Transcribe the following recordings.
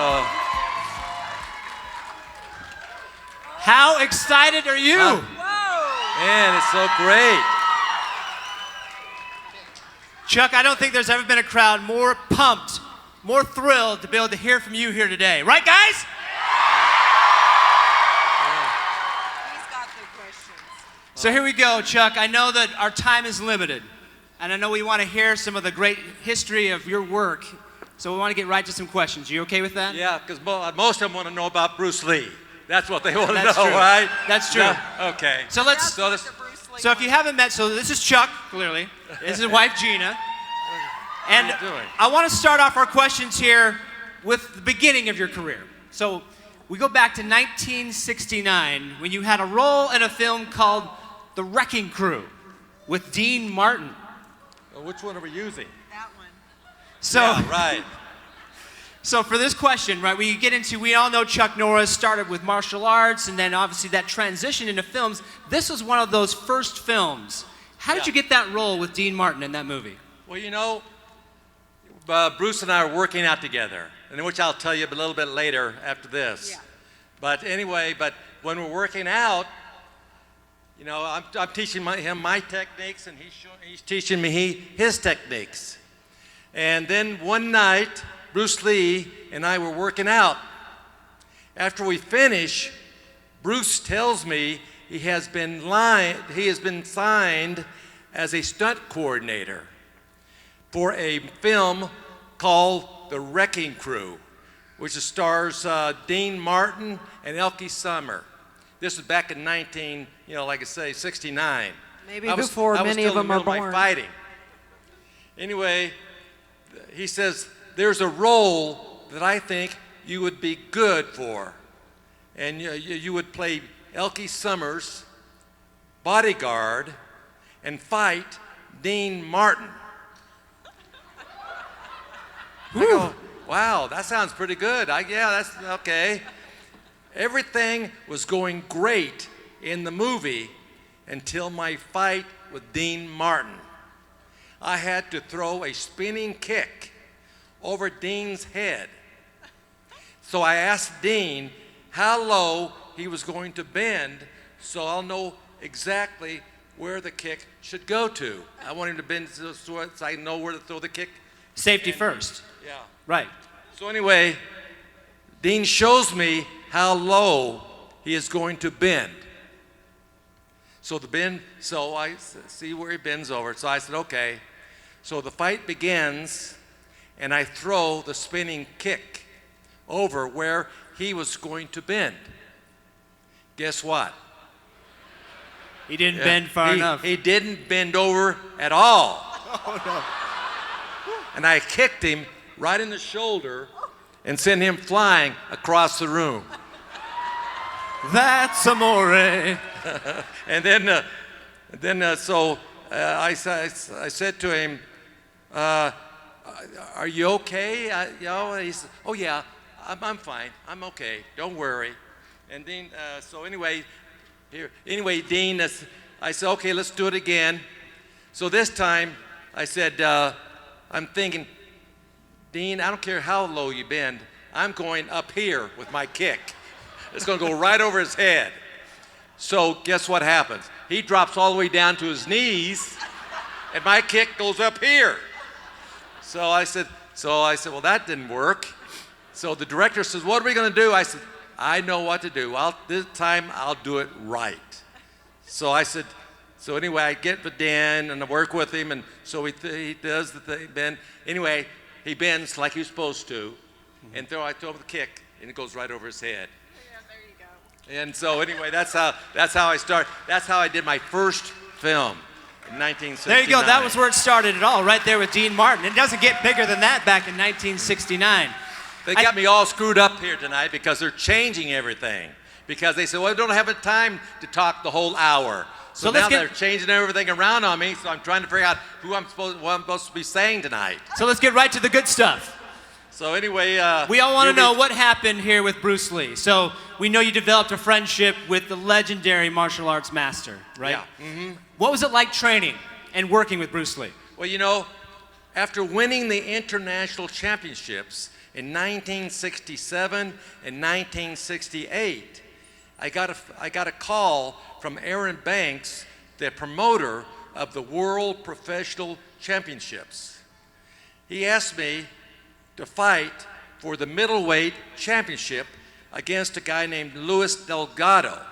So, How excited are you? man, it's so great. Chuck, I don't think there's ever been a crowd more pumped, more thrilled to be able to hear from you here today. Right, guys? He's got the questions. So here we go, Chuck. I know that our time is limited, and I know we want to hear some of the great history of your work, so we want to get right to some questions. You okay with that? Yeah, because most of them want to know about Bruce Lee. That's what they want to know, That's true. right? That's true. Okay. So let's. So this, So if you haven't met, so this is Chuck, clearly. This is his wife, Gina. And What are you doing? I want to start off our questions here with the beginning of your career. So we go back to 1969 when you had a role in a film called The Wrecking Crew with Dean Martin. which one are we using? That one. So, Yeah, right. So for this question, right, we all know Chuck Norris started with martial arts and then obviously that transition into films. This was one of those first films. How did you get that role with Dean Martin in that movie? Well, you know, Bruce and I are working out together, and which I'll tell you a little bit later after this. Yeah. But anyway, when we're working out, you know, I'm teaching him my techniques, and he's teaching me his techniques. And then one night, Bruce Lee and I were working out. After we finish, Bruce tells me he has been signed as a stunt coordinator for a film called The Wrecking Crew, which stars Dean Martin and Elke Summer. This was back in 69. Maybe before many of them are born. Fighting. Anyway, he says, there's a role that I think you would be good for. And you would play Elke Summers' bodyguard and fight Dean Martin. I go, wow, that sounds pretty good. Yeah, that's okay. Everything was going great in the movie until my fight with Dean Martin. I had to throw a spinning kick over Dean's head. So I asked Dean how low he was going to bend so I'll know exactly where the kick should go to. I want him to bend so I know where to throw the kick. Safety first. Yeah. Right. So anyway, Dean shows me how low he is going to bend. So I see where he bends over. So I said, okay. So the fight begins, and I throw the spinning kick over where he was going to bend. Guess what? He didn't bend far enough. He didn't bend over at all. Oh, no. And I kicked him right in the shoulder and sent him flying across the room. That's amore. And then I said to him, are you okay? He said, oh yeah, I'm fine. I'm okay. Don't worry. And then, Dean, I said, okay, let's do it again. So this time, I said, I'm thinking, Dean, I don't care how low you bend, I'm going up here with my kick. It's going to go right over his head. So guess what happens? He drops all the way down to his knees, and my kick goes up here. So I said, well, that didn't work. So the director says, what are we going to do? I said, I know what to do. This time I'll do it right. So I said, so anyway, I get with Dan and I work with him, and so he does the thing, bend. Anyway, he bends like he's supposed to, and I throw him the kick, and it goes right over his head. Yeah, there you go. And so anyway, that's how I start. That's how I did my first film in 1969. There you go. That was where it started it all, right there with Dean Martin. It doesn't get bigger than that back in 1969. They got me all screwed up here tonight because they're changing everything. Because they said, well, I don't have time to talk the whole hour. So now they're changing everything around on me, so I'm trying to figure out what I'm supposed to be saying tonight. So let's get right to the good stuff. So anyway, we all want to know what happened here with Bruce Lee. So we know you developed a friendship with the legendary martial arts master, right? Yeah. Mm-hmm. What was it like training and working with Bruce Lee? Well, you know, after winning the international championships In 1967 and 1968, I got a call from Aaron Banks, the promoter of the World Professional Championships. He asked me to fight for the middleweight championship against a guy named Luis Delgado,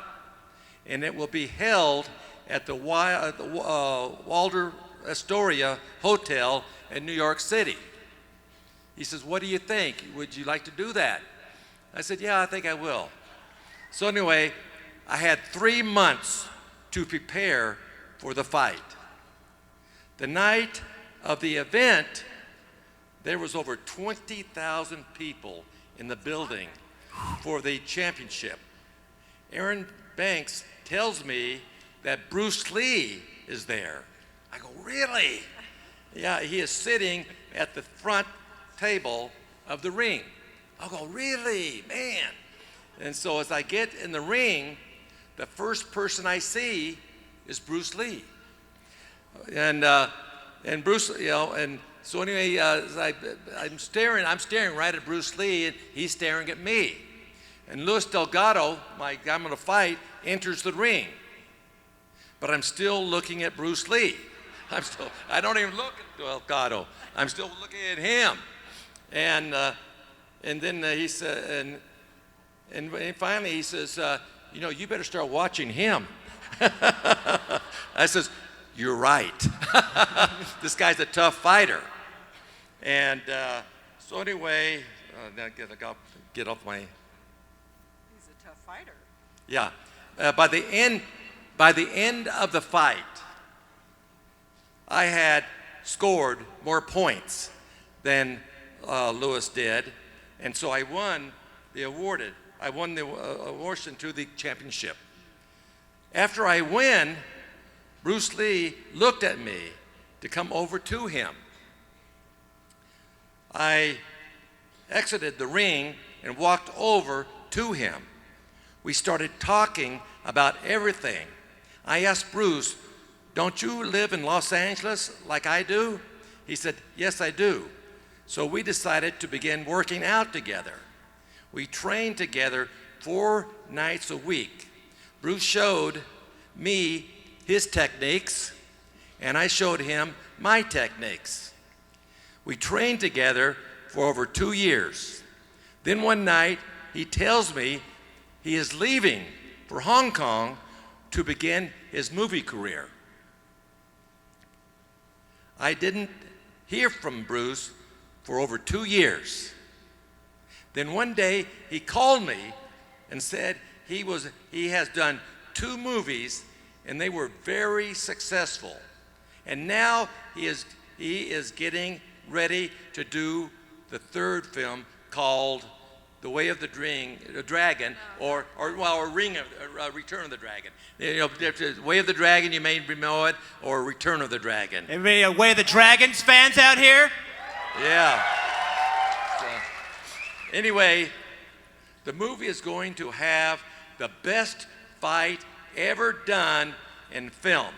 and it will be held at the Waldorf Astoria Hotel in New York City. He says, what do you think? Would you like to do that? I said, yeah, I think I will. So anyway, I had 3 months to prepare for the fight. The night of the event, there was over 20,000 people in the building for the championship. Aaron Banks tells me that Bruce Lee is there. I go, really? Yeah, he is sitting at the front table of the ring. I'll go, really, man? And so as I get in the ring, the first person I see is Bruce Lee. And Bruce, and so anyway, I'm staring right at Bruce Lee, and he's staring at me. And Luis Delgado, my guy I'm gonna fight, enters the ring. But I'm still looking at Bruce Lee. I don't even look at Delgado. I'm still looking at him. And then he said, and finally he says, you better start watching him. I says, you're right. This guy's a tough fighter. And so anyway, now get off my. He's a tough fighter. Yeah. By the end of the fight, I had scored more points than Lewis did, and so I won the award. I won the award to the championship. After I win, Bruce Lee looked at me to come over to him. I exited the ring and walked over to him. We started talking about everything. I asked Bruce, don't you live in Los Angeles like I do? He said, yes, I do. So we decided to begin working out together. We trained together 4 nights a week. Bruce showed me his techniques, and I showed him my techniques. We trained together for over 2 years. Then one night, he tells me he is leaving for Hong Kong to begin his movie career. I didn't hear from Bruce for over 2 years. Then one day he called me and said he has done 2 movies and they were very successful. And now he is getting ready to do the 3rd film called The Way of the Dragon, or Return of the Dragon. Way of the Dragon, you may know it, or Return of the Dragon. Anybody Way of the Dragons fans out here? Yeah. Anyway, the movie is going to have the best fight ever done in film.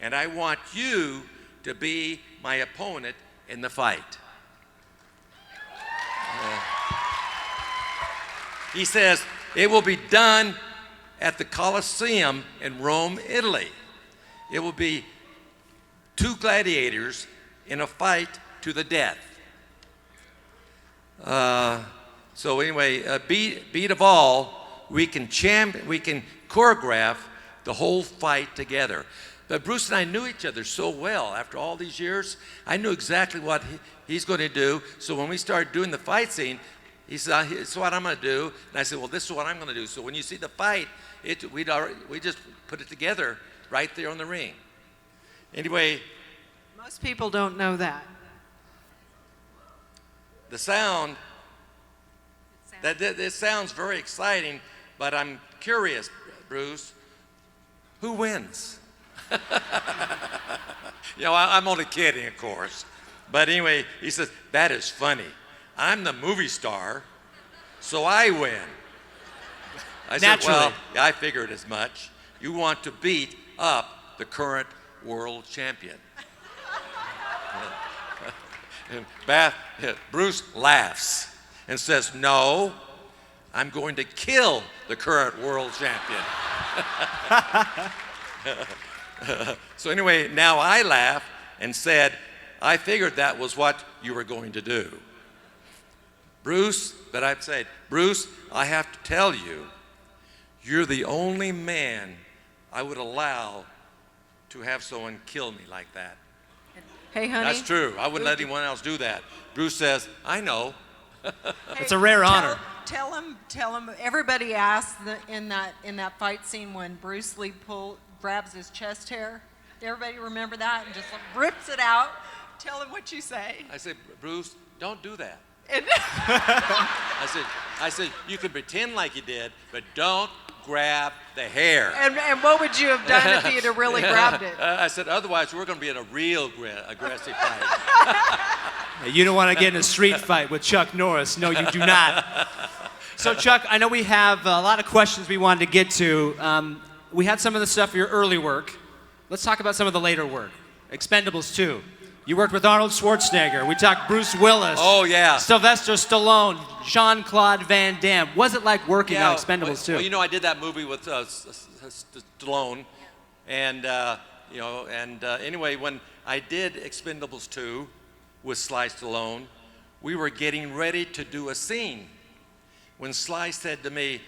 And I want you to be my opponent in the fight. He says, it will be done at the Colosseum in Rome, Italy. It will be 2 gladiators in a fight to the death. So anyway, beat of all, we can choreograph the whole fight together. But Bruce and I knew each other so well after all these years. I knew exactly what he's going to do. So when we started doing the fight scene, he said, "This is what I'm going to do," and I said, "Well, this is what I'm going to do." So when you see the fight, we just put it together right there on the ring. Anyway, Most people don't know that. the sound. This sounds very exciting, but I'm curious, Bruce. Who wins? I'm only kidding, of course. But anyway, he says, that is funny. I'm the movie star, so I win. I said, well, I figured as much. You want to beat up the current world champion. Bruce laughs. and says, no, I'm going to kill the current world champion. So anyway, now I laugh and said, I figured that was what you were going to do. Bruce, but I'd say, Bruce, I have to tell you, you're the only man I would allow to have someone kill me like that. Hey, honey. That's true. I wouldn't let anyone else do that. Bruce says, I know. It's a rare honor. Tell him. Everybody asked in that fight scene when Bruce Lee grabs his chest hair. Everybody remember that and just rips it out. Tell him what you say. I said, Bruce, don't do that. And I said, you can pretend like you did, but don't grab the hair. and what would you have done if he had really grabbed it? I said, otherwise we're going to be in a real aggressive fight. You don't want to get in a street fight with Chuck Norris. No, you do not. So, Chuck, I know we have a lot of questions we wanted to get to. We had some of the stuff of your early work. Let's talk about some of the later work. Expendables 2. You worked with Arnold Schwarzenegger. We talked Bruce Willis. Oh, yeah. Sylvester Stallone, Jean-Claude Van Damme. What was it like working on Expendables 2? Well, you know, I did that movie with Stallone. And, anyway, when I did Expendables 2 with Sly Stallone, we were getting ready to do a scene when Sly said to me,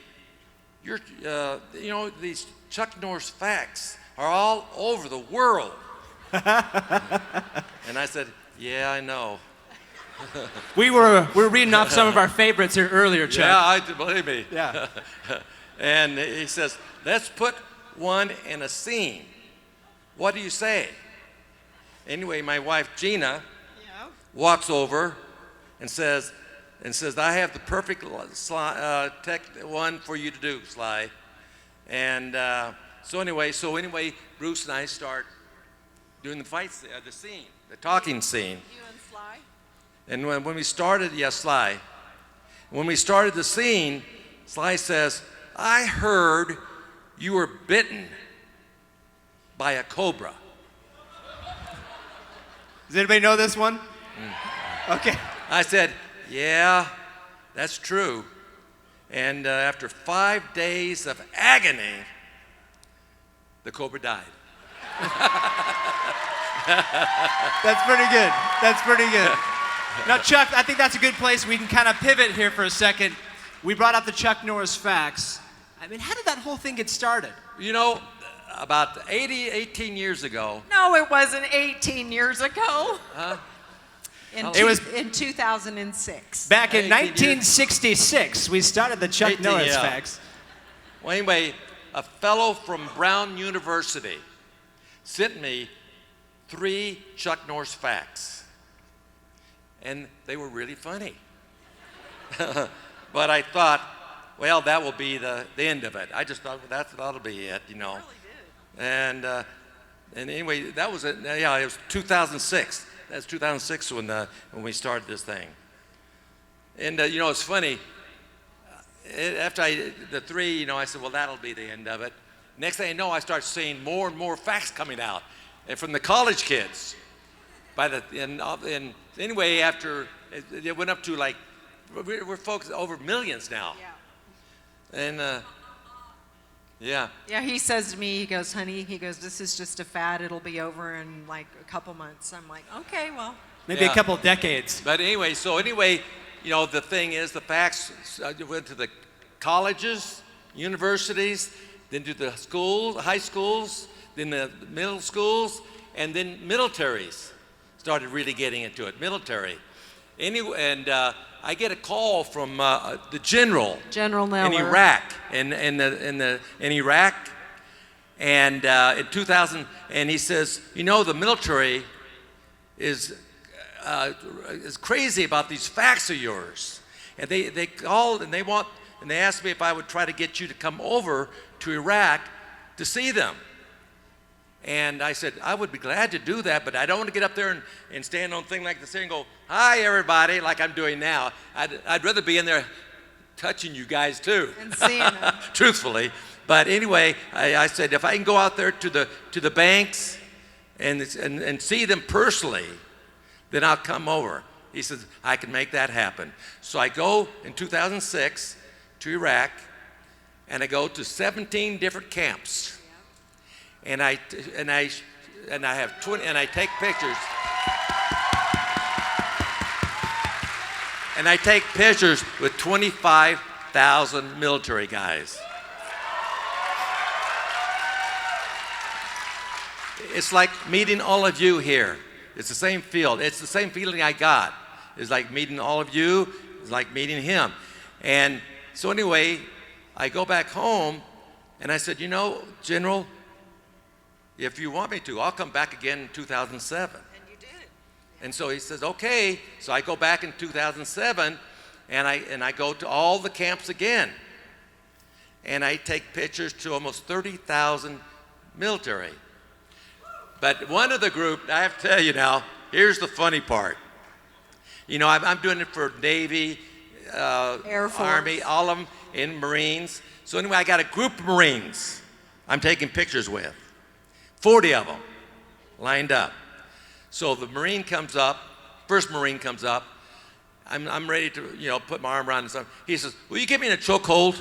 these Chuck Norris Facts are all over the world. And I said, yeah, I know. We were reading off some of our favorites here earlier, Chuck. Yeah, believe me. Yeah. And he says, let's put one in a scene. What do you say? Anyway, my wife, Gina, walks over and says, I have the perfect one for you to do, Sly. And so anyway, Bruce and I start doing the fight, the scene, the talking scene. You and Sly? And when we started, Sly. When we started the scene, Sly says, I heard you were bitten by a cobra. Does anybody know this one? Okay. I said, yeah, that's true. And after 5 days of agony, the cobra died. That's pretty good. That's pretty good. Now, Chuck, I think that's a good place we can kind of pivot here for a second. We brought up the Chuck Norris Facts. I mean, how did that whole thing get started? You know, about 18 years ago. No, it wasn't 18 years ago. Huh? It was in 2006. Back in 1966, we started the Chuck Norris Facts. Well, anyway, a fellow from Brown University sent me 3 Chuck Norris Facts. And they were really funny. But I thought, well, that will be the end of it. I just thought, well, that'll be it, you know. It really did. And anyway, that was it. Yeah, it was 2006. That's 2006 when we started this thing. And it's funny. After the 3, I said, well, that'll be the end of it. Next thing I know, I start seeing more and more facts coming out, and from the college kids. Anyway, after it went up to like, we're folks over millions now. Yeah. And yeah. Yeah, he says to me, he goes, honey, this is just a fad. It'll be over in like a couple months. I'm like, okay, well. Maybe a couple decades. But anyway, the thing is, the facts went to the colleges, universities, then to the schools, high schools, then the middle schools, and then militaries started really getting into it. Military. Anyway, and I get a call from the general General in Iraq, in Iraq, and in 2000, and he says, the military is crazy about these facts of yours, and they called and they asked me if I would try to get you to come over to Iraq to see them. And I said, I would be glad to do that, but I don't want to get up there and stand on a thing like this and go, hi, everybody, like I'm doing now. I'd rather be in there touching you guys, too. And seeing them. Truthfully. But anyway, I said, if I can go out there to the banks and see them personally, then I'll come over. He says, I can make that happen. So I go in 2006 to Iraq, and I go to 17 different camps. And I have 20, and I take pictures. And I take pictures with 25,000 military guys. It's like meeting all of you here. It's the same field. It's the same feeling I got. It's like meeting all of you. It's like meeting him. And so anyway, I go back home, and I said, you know, General, if you want me to, I'll come back again in 2007. And you did. And so he says, okay. So I go back in 2007, and I go to all the camps again. And I take pictures to almost 30,000 military. But one of the group, I have to tell you now, here's the funny part. You know, I'm doing it for Navy, Air Force. Army, all of them in Marines. So anyway, I got a group of Marines I'm taking pictures with. 40 of them lined up. So the Marine comes up, first Marine comes up. I'm ready to, you know, put my arm around him. He says, will you get me in a chokehold?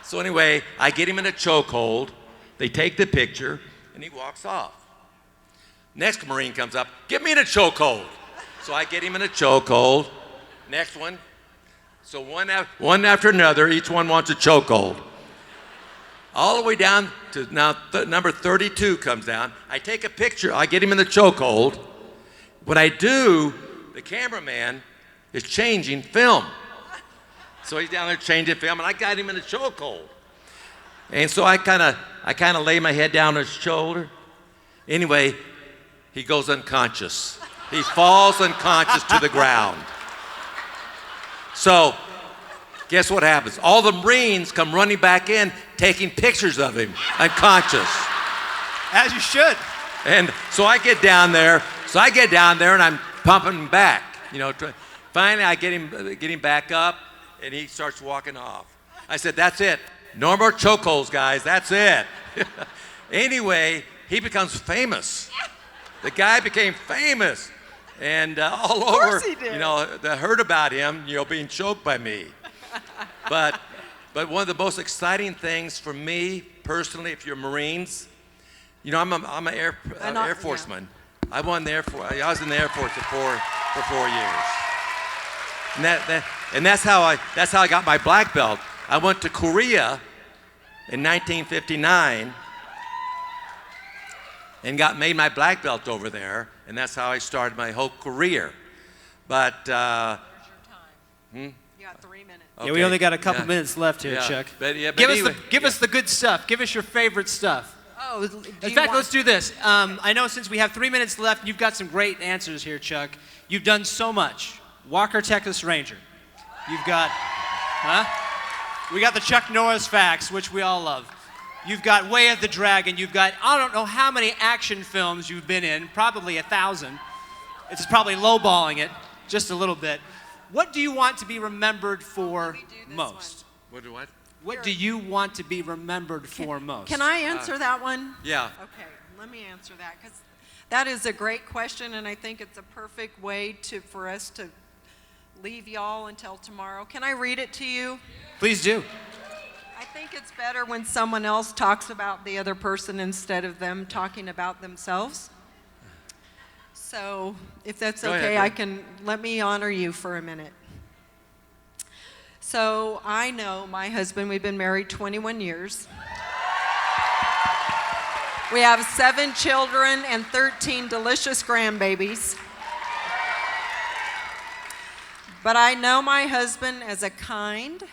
So anyway, I get him in a chokehold. They take the picture, and he walks off. Next Marine comes up, get me in a chokehold. So I get him in a chokehold. Next one. So one after another, each one wants a chokehold. All the way down to now number 32 comes down. I take a picture, I get him in the chokehold. What I do, the cameraman is changing film. So he's down there changing film, and I got him in a chokehold. And so I kind of lay my head down on his shoulder. Anyway, he goes unconscious. He falls unconscious to the ground. So, guess what happens? All the Marines come running back in, taking pictures of him, unconscious. As you should. And so I get down there, and I'm pumping him back. You know, finally I get him back up, and he starts walking off. I said, that's it. No more chokeholds, guys. That's it. Anyway, he becomes famous. The guy became famous, and all over, you know, they heard about him, you know, being choked by me. But one of the most exciting things for me personally, if you're Marines, you know, I'm an Air Forceman. I was in the Air Force for 4 years, and that's how I got my black belt. I went to Korea in 1959 and made my black belt over there, and that's how I started my whole career. But Where's your time? You got 3 minutes. Yeah, we only got a couple minutes left here, Chuck. But Give us the good stuff. Give us your favorite stuff. Oh, In fact, let's do this. I know since we have 3 minutes left, you've got some great answers here, Chuck. You've done so much. Walker, Texas Ranger. You've got, we got the Chuck Norris Facts, which we all love. You've got Way of the Dragon. You've got, I don't know how many action films you've been in, probably 1,000. It's probably lowballing it just a little bit. What do you want to be remembered for most? What do what? What do you want to be remembered for most? Can I answer that one? Yeah. Okay, let me answer that, because that is a great question, and I think it's a perfect way for us to leave y'all until tomorrow. Can I read it to you? Please do. I think it's better when someone else talks about the other person instead of them talking about themselves. So if that's okay, let me honor you for a minute. So I know my husband, we've been married 21 years. We have 7 children and 13 delicious grandbabies. But I know my husband as a kind,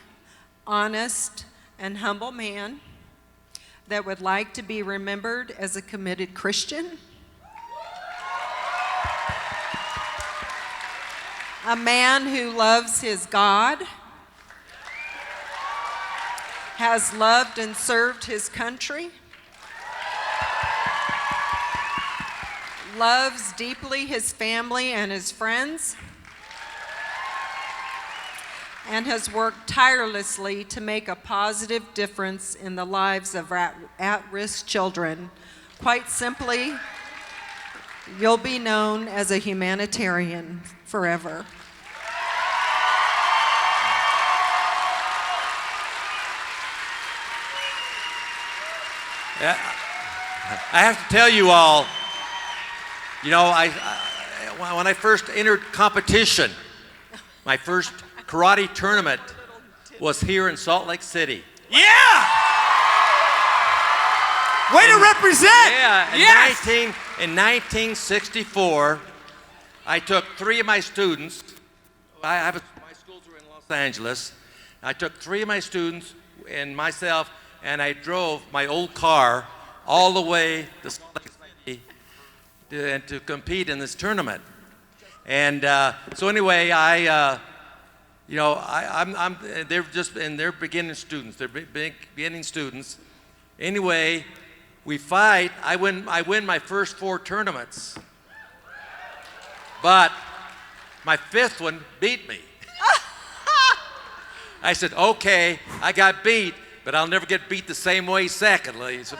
honest, and humble man that would like to be remembered as a committed Christian, a man who loves his God, has loved and served his country, loves deeply his family and his friends, and has worked tirelessly to make a positive difference in the lives of at-risk children. Quite simply, You'll be known as a humanitarian forever. I have to tell you all, you know, when I first entered competition, my first karate tournament was here in Salt Lake City. Yeah! Way to represent! Yeah, yes! In 1964, I took 3 of my students. My schools were in Los Angeles. I took 3 of my students and myself, and I drove my old car all the way to Salt Lake City to compete in this tournament. And so anyway, they're just, and they're beginning students. They're beginning students. Anyway, we fight. I win my first 4 tournaments, but my 5th one beat me. I said, okay, I got beat, but I'll never get beat the same way secondly. So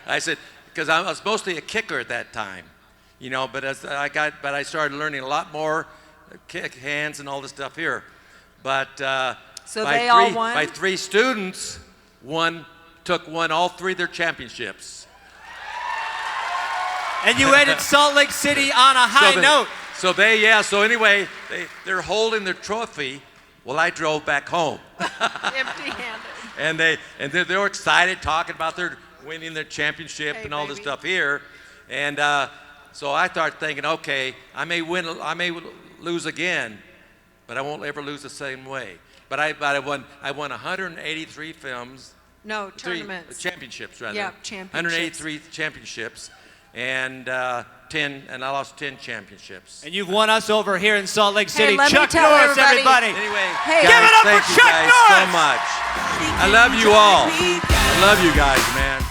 I said, because I was mostly a kicker at that time, you know, but I started learning a lot more kick, hands, and all this stuff here. But so they all won? My 3 students won all 3 of their championships. And you ended Salt Lake City on a high note. So anyway, they're holding their trophy while I drove back home. Empty-handed. And they were excited, talking about their winning their championship and all this stuff here. And so I started thinking, okay, I may lose again, but I won't ever lose the same way. But I won 183 films. No, tournaments. Championships, rather. Yeah, championships. 183 championships, and I lost 10 championships. And you've won us over here in Salt Lake City. Hey, let me Chuck tell Norris, everybody. Anyway, hey, give it up thank for you Chuck guys Norris so much. I love you all. I love you guys, man.